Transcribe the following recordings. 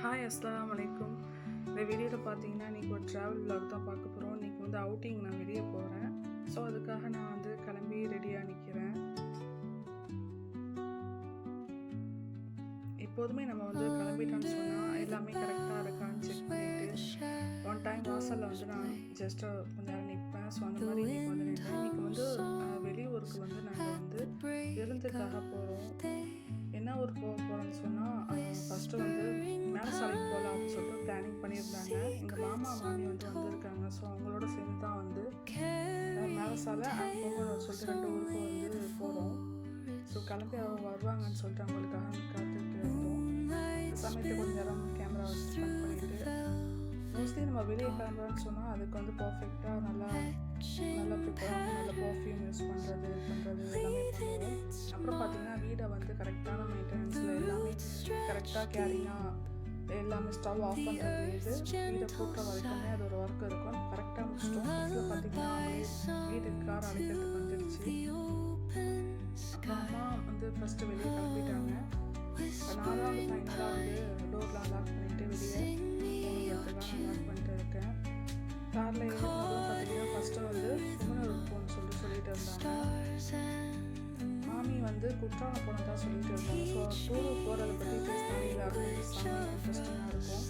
Hi அஸ்ஸலாமு அலைக்கும். இந்த வீடியோவில் பார்த்தீங்கன்னா இன்றைக்கி ஒரு ட்ராவல் vlog தான் பார்க்க போகிறோம். இன்றைக்கி வந்து அவுட்டிங் நான் வெளியே போகிறேன். ஸோ அதுக்காக நான் வந்து கிளம்பி ரெடியாக நிற்கிறேன். எப்போதுமே நம்ம வந்து கிளம்பிட்டோன்னு சொன்னால் எல்லாமே கரெக்டாக இருக்கான்னு செக் பண்ணிவிட்டு ஒன் டைம் வாசலில் வந்து நான் ஜஸ்ட்டு கொஞ்ச நேரம் நிற்பேன். ஸோ அந்த மாதிரி இன்றைக்கி வந்து நிற்பேன். இன்றைக்கி வந்து வெளியூருக்கு வந்து நாங்கள் வந்து விருந்துக்காக போகிறோம். என்ன ஊர் போக போகிறோன்னு சொன்னால் ஃபஸ்ட்டு வந்து மேலே சாலைக்கு போகலாம் அப்படின்னு சொல்லிட்டு பிளானிங் பண்ணியிருந்தாங்க. எங்கள் மாமா மாமி வந்து வந்திருக்காங்க. ஸோ அவங்களோட சேர்ந்து தான் வந்து மேலே சாலை போகணும்னு சொல்லிட்டு 2 ஊருக்கு வந்து போகிறோம். ஸோ கிளம்பி வருவாங்கன்னு சொல்லிட்டு அவங்களுக்காக காத்துட்டு இருந்தோம். சமயத்தில் கொஞ்சம் நேரம் கேமரா வச்சு ஸ்பெண்ட் பண்ணிவிட்டு மோஸ்ட்லி நம்ம வெளியே கிளம்புறோன்னு சொன்னால் அதுக்கு வந்து பர்ஃபெக்டாக நல்லா ப்ரிப்பேர் ஆகி நல்ல பர்ஃப்யூம் யூஸ் பண்ணுறது எல்லாமே பண்ணுவோம். அப்புறம் பார்த்திங்கன்னா வீடை வந்து கரெக்டான மெயின்டெனன்ஸில் எல்லாமே கரெக்டாக கேரிங்காக எல்லாமே ஸ்டவ் ஆஃப் பண்ணுறது வீடை கூட்டுற வரைக்குமே அது ஒரு ஒர்க் இருக்கும். கரெக்டாக முடிச்சிட்டோம். இதில் பார்த்திங்கன்னா வீட்டுக்கு கார் அழைக்கிறதுக்கு வந்துடுச்சு. அப்புறம் அம்மா வந்து ஃபஸ்ட்டு வெளியே கிளம்பிட்டாங்க. நான் தான் வந்து ஃபைனலாக வந்து டோர்லாம் லாக் பண்ணிவிட்டு வெளியே போகிறதுக்காக லாக் பண்ணிட்டு இருக்கேன். காரில் ஏறும்போதும் பார்த்தீங்கன்னா ஃபஸ்ட்டு வந்து குமனூருக்கு போகணும்னு சொல்லிட்டு இருந்தாங்க. மாமி வந்து குற்றாலம் போனதாக சொல்லிட்டு இருந்தாங்க. ஸோ டூருக்கு போகிறத பற்றி பேசினாலே எல்லாருக்கும் இன்ட்ரெஸ்டிங்காக இருக்கும்.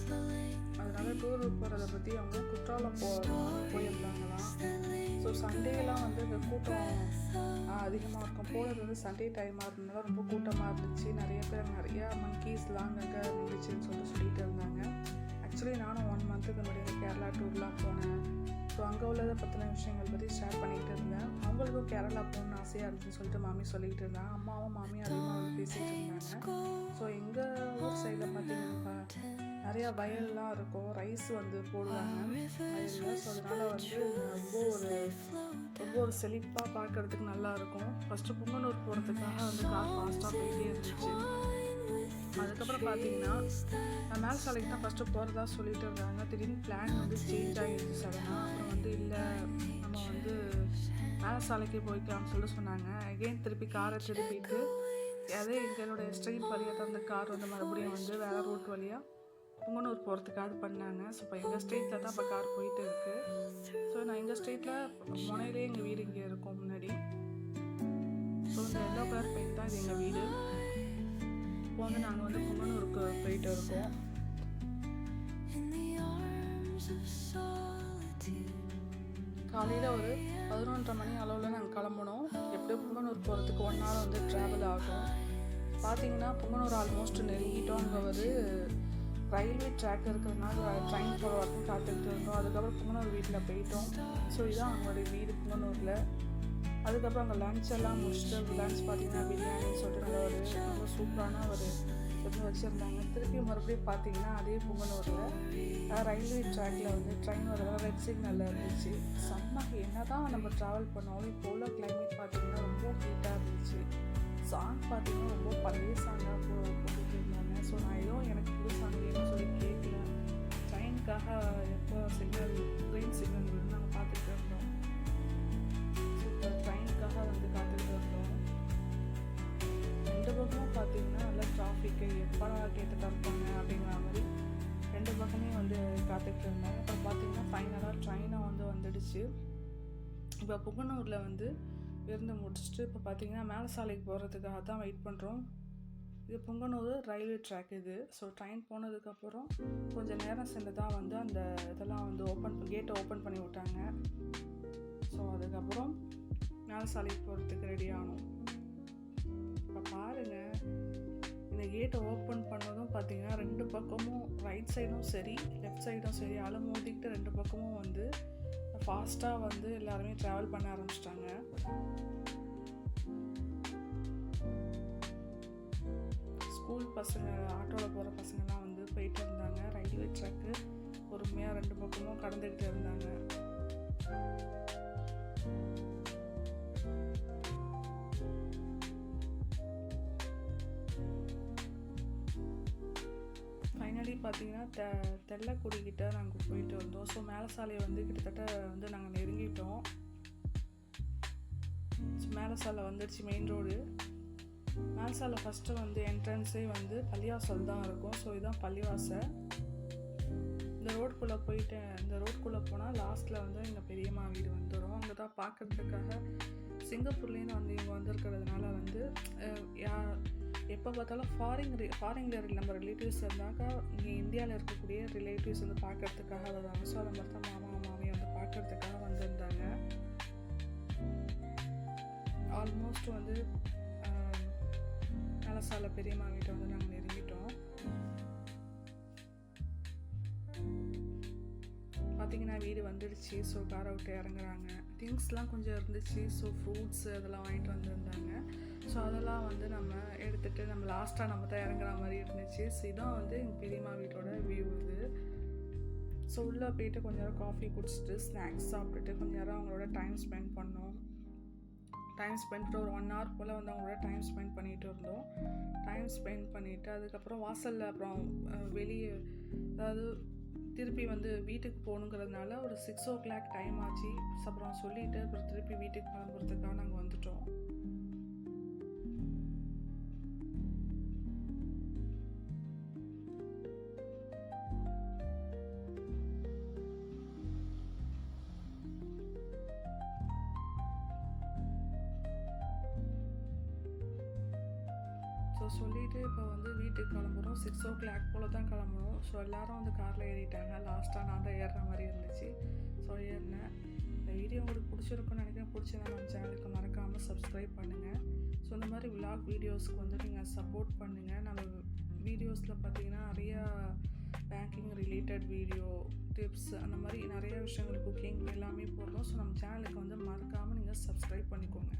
அதனால டூருக்கு போகிறத பற்றி அவங்க குற்றாலம் போயிருந்தாங்களாம். ஸோ சண்டேலாம் வந்து இந்த கூட்டம் அதிகமாக இருக்கும். போகிறது வந்து சண்டே டைமாக இருந்ததுனால ரொம்ப கூட்டமாக இருந்துச்சு. நிறையா மங்கீஸ்லாம் அங்கங்கே இருந்துச்சுன்னு சொல்லிட்டு இருந்தாங்க. ஆக்சுவலி நானும் 1 மந்த்துக்கு முன்னாடி கேரளா டூர்லாம் போனேன். ஸோ அங்கே உள்ளதை பற்றின விஷயங்கள் பற்றி ஷேர் பண்ணிகிட்டு இருந்தேன். அவங்களுக்கும் கேரளா போகணுன்னு ஆசையாக இருந்துச்சுன்னு சொல்லிட்டு மாமி சொல்லிகிட்டு இருந்தாங்க. அம்மாவும் மாமியும் அதிகமாக வந்து பேசிகிட்டு இருந்தாங்க. ஸோ எங்கள் ஊர் சைடில் பார்த்தீங்கன்னா நிறையா வயல்லாம் இருக்கும். ரைஸ் வந்து போடுவாங்க வயலில். ஸோ அதனால் வந்து ரொம்ப ஒரு செழிப்பாக பார்க்குறதுக்கு நல்லாயிருக்கும். ஃபஸ்ட்டு புங்கனூர் போகிறதுக்காக வந்து கார் ஃபாஸ்ட்டாக போயிட்டே இருந்துச்சு. அதுக்கப்புறம் பார்த்தீங்கன்னா நான் மேல் சாலைக்கு தான் ஃபஸ்ட்டு போகிறதா சொல்லிட்டு இருந்தாங்க. திடீர்னு பிளான் வந்து சேஞ்ச் ஆகிடுச்சு சடனாக. அப்புறம் வந்து இல்லை நம்ம வந்து மேல் சாலைக்கு போய்க்கலாம்னு சொல்லி சொன்னாங்க. அகெயின் திருப்பி காரை திருப்பிட்டு அதே எங்களோட ஸ்ட்ரெயிட் வழியாக தான் அந்த கார் வந்து மறுபடியும் வந்து வேறு ரூட் வழியாக புங்கனூர் போகிறதுக்காக பண்ணாங்க. ஸோ இப்போ எங்கள் ஸ்ட்ரீட்டில் தான் இப்போ கார் போயிட்டு இருக்குது. ஸோ நான் எங்கள் ஸ்ட்ரீட்டில் முனையிலே எங்கள் வீடு இங்கே இருக்கும் முன்னாடி. ஸோ இந்த எல்லோ கலர் பெயிண்ட் தான் இது எங்கள் வீடு. இப்போ வந்து நாங்கள் வந்து புங்கனூருக்கு போயிட்டு இருக்கோம். காலையில் ஒரு 11:30 மணி அளவில் நாங்கள் கிளம்பணும். எப்படியும் புங்கனூர் போகிறதுக்கு 1 hour வந்து ட்ராவல் ஆகும். பார்த்தீங்கன்னா புங்கனூர் ஆல்மோஸ்ட் நெருங்கிட்டோம். அங்கே ஒரு ரயில்வே ட்ராக் இருக்கிறதுனால ட்ரெயின் போகிற வரைக்கும் காத்துக்கிட்டு இருந்தோம். அதுக்கப்புறம் புங்கனூர் வீட்டில் போயிட்டோம். ஸோ இதுதான் அவங்களுடைய வீடு புங்கனூரில். அதுக்கப்புறம் அங்கே லன்ச் எல்லாம் முடிச்சுட்டு லன்ச் பார்த்தீங்கன்னா பிரியாணின்னு சொல்லிட்டு ரொம்ப சூப்பரான ஒரு இது வச்சுருந்தாங்க. திருப்பி மறுபடியும் பார்த்தீங்கன்னா அதே புங்கனூரில் ரயில்வே ட்ராக்கில் வந்து ட்ரெயின் வர ரெட் சிக்னலில் இருந்துச்சு. செம்ம என்ன தான் நம்ம ட்ராவல் பண்ணோம். இப்போ உள்ள கிளைமேட் பார்த்தீங்கன்னா ரொம்ப ஹீட்டாக இருந்துச்சு. சாங் பார்த்தீங்கன்னா ரொம்ப பழைய சாங்காக போட்டுட்டு இருந்தாங்க. ஸோ நான் ஏதோ எனக்கு புது சாங் வேணும்னு சொல்லி கேட்கல. ட்ரெயினுக்காக எப்போ ட்ரெயின் சிக்னல் வந்து நாங்கள் பார்த்துட்டு இருந்தோம். ட்ரெயினுக்காக வந்து காத்துட்டு இருந்தோம். 2 பக்கமும் பார்த்தீங்கன்னா நல்லா டிராஃபிக்கு எப்படா கேட்டுட்டு இருப்பாங்க அப்படிங்கிற மாதிரி 2 பக்கமே வந்து காத்துட்டு இருந்தாங்க. அப்புறம் பார்த்தீங்கன்னா ஃபைனலாக ட்ரெயினை வந்து வந்துடுச்சு. இப்போ புங்கனூரில் வந்து விருந்து முடிச்சுட்டு இப்போ பார்த்தீங்கன்னா மேலே சாலைக்கு போகிறதுக்காக தான் வெயிட் பண்ணுறோம். இது புங்கனூர் ரயில்வே ட்ராக் இது. ஸோ ட்ரெயின் போனதுக்கப்புறம் கொஞ்சம் நேரம் சென்று தான் வந்து அந்த இதெல்லாம் வந்து கேட்டை ஓப்பன் பண்ணி விட்டாங்க. ஸோ அதுக்கப்புறம் மேலே சாலைக்கு போகிறதுக்கு ரெடி ஆகணும். இப்போ பாருங்கள், இந்த கேட்டை ஓப்பன் பண்ணதும் பார்த்தீங்கன்னா 2 பக்கமும் ரைட் சைடும் சரி லெஃப்ட் சைடும் சரி அலமோதிக்கிட்டு 2 பக்கமும் வந்து ஃபாஸ்ட்டாக வந்து எல்லாருமே ட்ராவல் பண்ண ஆரம்பிச்சிட்டாங்க. ஸ்கூல் பசங்க ஆட்டோவில் போகிற பசங்கள்லாம் வந்து போயிட்டு இருந்தாங்க. ரயில்வே ட்ராக்கு பொறுமையாக 2 பக்கமும் கடந்துக்கிட்டு இருந்தாங்க. ஃபைனலி பார்த்தீங்கன்னா தெல்லக்குடிக்கிட்ட நாங்கள் போயிட்டு வந்தோம். ஸோ மேலே சாலையை வந்து கிட்டத்தட்ட வந்து நாங்கள் நெருங்கிட்டோம். ஸோ மேலே சாலை வந்துடுச்சு மெயின் ரோடு. மேல்சால ஃபஸ்ட்டு வந்து என்ட்ரன்ஸே வந்து பள்ளிவாசல் தான் இருக்கும். ஸோ இதுதான் பள்ளிவாசல். இந்த ரோடுக்குள்ளே போயிட்டு இந்த ரோடுக்குள்ளே போனால் லாஸ்ட்டில் வந்து எங்கள் பெரியம்மா வீடு வந்துடும். அங்கே தான் பார்க்குறதுக்காக சிங்கப்பூர்லேருந்து வந்து இவங்க வந்திருக்கிறதுனால வந்து எப்போ பார்த்தாலும் ஃபாரினில் நம்ம ரிலேட்டிவ்ஸ் இருந்தாக்கா இங்கே இந்தியாவில் இருக்கக்கூடிய ரிலேட்டிவ்ஸ் வந்து பார்க்குறதுக்காக வருவாங்க. ஸோ அதை மாதிரி தான் மாமா மாமியை வந்து பார்க்குறதுக்காக வந்திருந்தாங்க. ஆல்மோஸ்ட் வந்து மேலசால பெரியம்மா வீட்டை வந்து நாங்கள் நெருங்கிட்டோம். பார்த்திங்கன்னா வீடு வந்துடுச்சு. ஸோ காரை விட்டு இறங்குறாங்க. திங்ஸ்லாம் கொஞ்சம் இருந்துச்சு. ஸோ ஃப்ரூட்ஸ் அதெல்லாம் வாங்கிட்டு வந்திருந்தாங்க. ஸோ அதெல்லாம் வந்து நம்ம எடுத்துகிட்டு நம்ம லாஸ்ட்டாக நம்ம தான் இறங்குற மாதிரி இருந்துச்சு. ஸோ இதான் வந்து எங்கள் பெரியம்மா வீட்டோட வியூ இது. ஸோ உள்ளே போயிட்டு கொஞ்ச நேரம் காஃபி குடிச்சிட்டு ஸ்நாக்ஸ் சாப்பிட்டுட்டு கொஞ்ச நேரம் அவங்களோட டைம் ஸ்பெண்ட் பண்ணோம். டைம் ஸ்பெண்ட் ஒரு 1 hour போல் வந்து அவங்களோட டைம் ஸ்பெண்ட் பண்ணிகிட்டு இருந்தோம். டைம் ஸ்பெண்ட் பண்ணிவிட்டு அதுக்கப்புறம் வாசலில் அப்புறம் வெளியே அதாவது திருப்பி வந்து வீட்டுக்கு போகணுங்கிறதுனால ஒரு 6 o'clock டைம் ஆச்சு. அப்புறம் சொல்லிவிட்டு அப்புறம் திருப்பி வீட்டுக்கு கிளம்புறதுக்காக நாங்கள் வந்துட்டோம். ஸோ சொல்லிவிட்டு இப்போ வந்து வீட்டுக்கு கிளம்புறோம். 6 o'clock போல் தான் கிளம்புறோம். ஸோ எல்லோரும் வந்து காரில் ஏறிட்டாங்க. லாஸ்ட்டாக நான் தான் ஏறுற மாதிரி இருந்துச்சு. ஸோ ஏறினேன். இந்த வீடியோ உங்களுக்கு பிடிச்சிருக்குன்னு நினைக்கிறேன். பிடிச்சதா நம்ம சேனலுக்கு மறக்காமல் சப்ஸ்கிரைப் பண்ணுங்கள். ஸோ இந்த மாதிரி விலாக் வீடியோஸ்க்கு வந்து நீங்கள் சப்போர்ட் பண்ணுங்கள். நம்ம வீடியோஸில் பார்த்தீங்கன்னா நிறையா பேங்கிங் ரிலேட்டட் வீடியோ டிப்ஸ் அந்த மாதிரி நிறைய விஷயங்கள் குக்கிங் எல்லாமே போடுறோம். ஸோ நம்ம சேனலுக்கு வந்து மறக்காமல் நீங்கள் சப்ஸ்கிரைப் பண்ணிக்கோங்க.